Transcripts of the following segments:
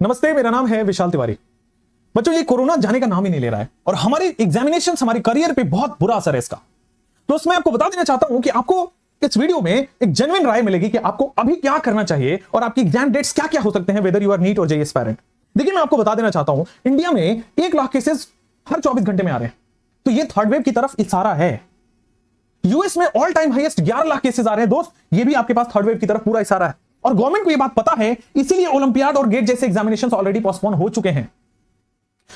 नमस्ते, मेरा नाम है विशाल तिवारी। बच्चों, ये कोरोना जाने का नाम ही नहीं ले रहा है और हमारे एग्जामिनेशन, हमारे करियर पे बहुत बुरा असर है इसका। तो मैं आपको बता देना चाहता हूं कि आपको इस वीडियो में एक जेन्युइन राय मिलेगी कि आपको अभी क्या करना चाहिए और आपकी एग्जाम डेट्स क्या क्या हो सकते हैं, वेदर यू आर नीट और जेईई एस्पायरेंट। देखिए, मैं आपको बता देना चाहता हूं, इंडिया में 1 लाख केसेस हर 24 घंटे में आ रहे हैं, तो ये थर्ड वेव की तरफ इशारा है। यूएस में all time highest 11 lakh cases आ रहे हैं दोस्त, ये भी आपके पास थर्ड वेव की तरफ पूरा इशारा है। और गवर्नमेंट को ये बात पता है, इसीलिए ओलंपियाड और गेट जैसे एग्जामिनेशंस ऑलरेडी पोस्टपोन हो चुके हैं।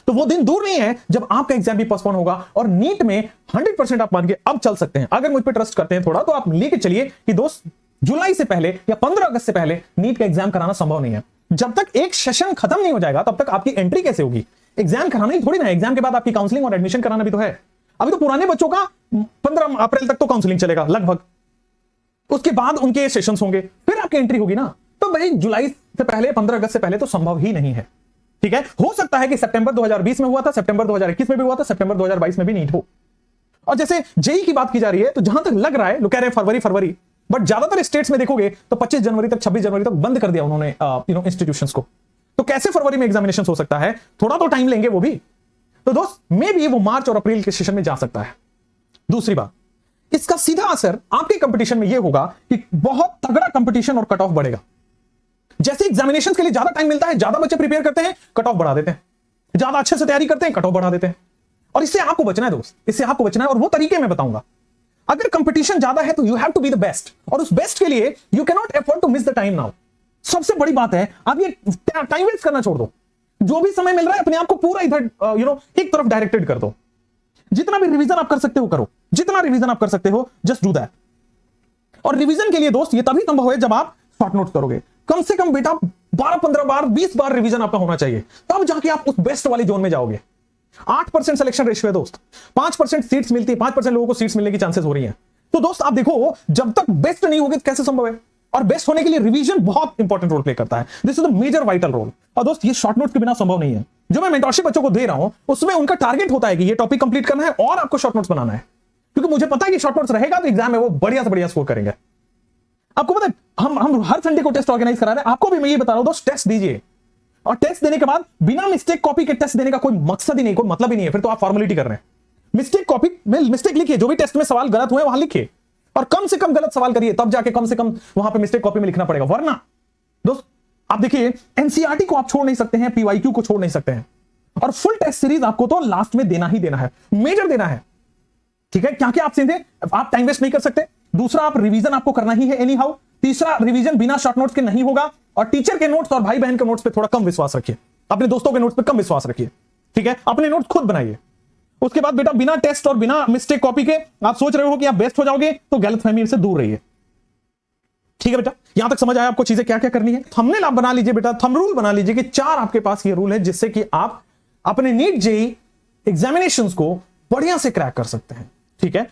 तो वो दिन दूर नहीं है जब आपका एग्जाम भी पोस्टपोन होगा और नीट में 100% आप मान के अब चल सकते हैं। अगर मुझ पे ट्रस्ट करते हैं थोड़ा, तो आप लेके चलिए कि दोस्त जुलाई से पहले या 15 अगस्त से पहले नीट का एग्जाम कराना संभव नहीं है। जब तक एक सेशन खत्म नहीं हो जाएगा तब तक आपकी एंट्री कैसे होगी? एग्जाम कराना ही थोड़ी ना, एग्जाम के बाद आपकी काउंसलिंग और एडमिशन कराना भी तो है। अभी तो पुराने बच्चों का 15 अप्रैल तक तो काउंसलिंग चलेगा लगभग, उसके बाद उनके सेशंस होंगे, फिर आपकी एंट्री होगी ना। तो भाई जुलाई से पहले, 15 अगस्त से पहले तो संभव ही नहीं है। ठीक है, हो सकता है कि सितंबर 2020 में हुआ था, सितंबर 2021 में भी हुआ था, सितंबर 2022 में भी नीट हो। और जैसे जेईई की बात की जा रही है, तो जहां तक लग रहा है, लोग कह रहे हैं फरवरी, बट ज्यादातर स्टेट्स में देखोगे तो 25 जनवरी तक, 26 जनवरी तक बंद कर दिया उन्होंने इंस्टीट्यूशंस को। तो कैसे फरवरी में एग्जामिनेशन हो सकता है? थोड़ा तो टाइम लेंगे वो भी। तो दोस्त, मे भी वो मार्च और अप्रैल के सेशन में जा सकता है। दूसरी बात, इसका सीधा असर आपके कंपटीशन में यह होगा कि बहुत तगड़ा कंपटीशन और कट ऑफ बढ़ेगा। जैसे एग्जामिनेशन के लिए ज्यादा टाइम मिलता है, ज्यादा बच्चे प्रिपेयर करते हैं, कट ऑफ बढ़ा देते हैं, ज्यादा अच्छे से तैयारी करते हैं, कट ऑफ बढ़ा देते हैं। और इससे आपको बचना है दोस्त, इससे आपको बचना है, और वो तरीके मैं बताऊंगा। अगर कंपटीशन ज्यादा है तो you have to be the best, और उस बेस्ट के लिए you can not afford to miss the time now. सबसे बड़ी बात है, आप ये टाइम वेस्ट करना छोड़ दो। जो भी समय मिल रहा है अपने आप को पूरा इधर एक तरफ डायरेक्टेड कर दो। जितना भी रिवीजन आप कर सकते हो करो, जितना रिवीजन आप कर सकते हो जस्ट डू दैट। और रिवीजन के लिए दोस्त ये तभी संभव है जब आप शॉर्ट नोट्स करोगे। कम से कम बेटा 12-15 बार, 20 बार रिवीजन आपका होना चाहिए, तब जाके आप उस बेस्ट वाले जोन में जाओगे। 8% सिलेक्शन रेशियो है दोस्त, 5% सीट्स मिलती है, 5% लोगों को सीट्स मिलने की चांसेस हो रही हैं। तो दोस्त आप देखो, जब तक बेस्ट नहीं होगे तो कैसे संभव है? और बेस्ट होने के लिए रिवीजन बहुत इंपॉर्टेंट रोल प्ले करता है। This is the major vital role. और दोस्त, ये शॉर्ट नोट्स के बिना संभव नहीं है। जो मैं मेंटरशिप बच्चों को दे रहा हूं, उसमें उनका टारगेट होता है कि ये टॉपिक कंप्लीट करना है और आपको शॉर्ट नोट्स बनाना है, क्योंकि मुझे पता है कि शॉर्ट नोट्स रहेगा तो एग्जाम में वो बढ़िया से बढ़िया स्कोर करेंगे। आपको पता है, हम हर संडे को टेस्ट ऑर्गेनाइज करा रहे हैं। आपको भी मैं ये बता रहा हूं दोस्त, टेस्ट दीजिए, और टेस्ट देने के बाद बिना मिस्टेक कॉपी के टेस्ट देने का कोई मकसद ही नहीं, कोई मतलब ही नहीं है। फिर तो आप फॉर्मेलिटी कर रहे हैं। मिस्टेक कॉपी में मिस्टेक लिखिए, जो भी टेस्ट में सवाल गलत हुए वहां लिखिए, और कम से कम गलत सवाल करिए, तब जाके कम से कम वहां पे मिस्टेक कॉपी में लिखना पड़ेगा। वरना दोस्त आप देखिए, एनसीईआरटी को आप छोड़ नहीं सकते हैं, पीवाईक्यू को छोड़ नहीं सकते हैं, और फुल टेस्ट सीरीज आपको तो लास्ट में देना ही देना है, मेजर देना है। ठीक है, क्या क्या आप सीधे आप टाइम वेस्ट नहीं कर सकते। दूसरा, आप रिवीजन आपको करना ही है एनी हाउ। तीसरा, रिवीजन बिना शॉर्ट नोट्स के नहीं होगा, और टीचर के नोट्स और भाई बहन के नोट्स पे थोड़ा कम विश्वास रखिए, अपने दोस्तों के नोट्स पे कम विश्वास रखिए। ठीक है, अपने नोट्स खुद बनाइए। उसके बाद बेटा, बिना टेस्ट और बिना मिस्टेक कॉपी के आप सोच रहे हो कि आप बेस्ट हो जाओगे, तो गलतफहमी से दूर रहिए। ठीक है बेटा, यहां तक समझ आया आपको चीजें क्या क्या करनी है? थंबनेल आप बना लीजिए बेटा, थंब रूल बना लीजिए कि 4 आपके पास ये रूल है, जिससे कि आप अपने नीट जेईई एग्जामिनेशंस को बढ़िया से क्रैक कर सकते हैं। ठीक है,